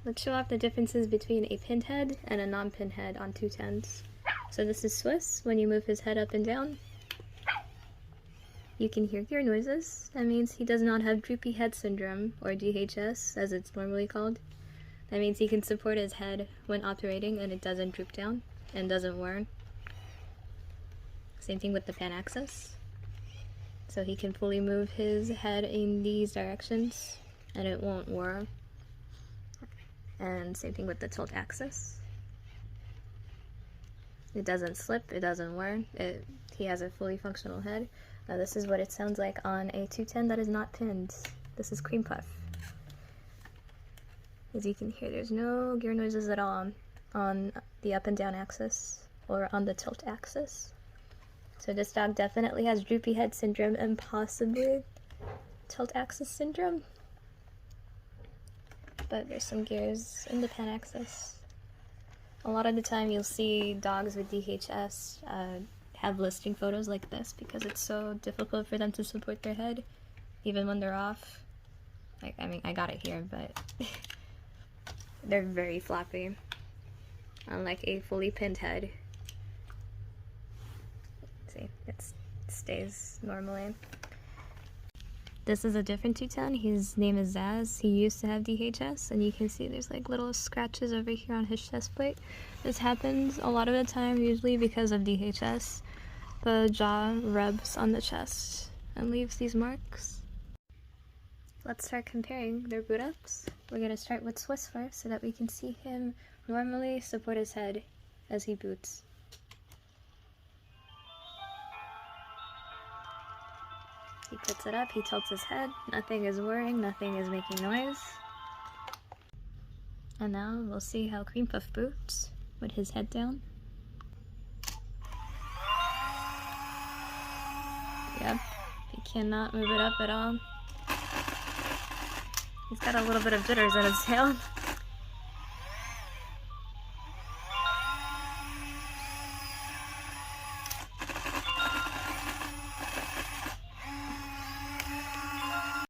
let's show off the differences between a pinned head and a non-pinned head on 210s. So this is Swiss. When you move his head up and down, you can hear gear noises. That means he does not have droopy head syndrome, or DHS as it's normally called. That means he can support his head when operating and it doesn't droop down and doesn't whir. Same thing with the pan axis. So he can fully move his head in these directions and it won't whir. And same thing with the tilt axis. It doesn't slip, it doesn't whir. He has a fully functional head. Now this is what it sounds like on a 210 that is not pinned. This is creampuff. As you can hear, there's no gear noises at all on the up and down axis or on the tilt axis. So this dog definitely has droopy head syndrome and possibly tilt axis syndrome. But there's some gears in the pan axis. A lot of the time you'll see dogs with DHS have listing photos like this because it's so difficult for them to support their head even when they're off. Like, I mean, I got it here, but they're very floppy, unlike a fully pinned head. See, it stays normally. This is a different 210. His name is Zaz. He used to have DHS, and you can see there's like little scratches over here on his chest plate. This happens a lot of the time, usually because of DHS. The jaw rubs on the chest and leaves these marks. Let's start comparing their boot ups. We're gonna start with Swiss first so that we can see him normally support his head as he boots. He puts it up, he tilts his head, nothing is whirring, nothing is making noise. And now we'll see how Creampuff boots with his head down. Yep, he cannot move it up at all. He's got a little bit of jitters in his tail.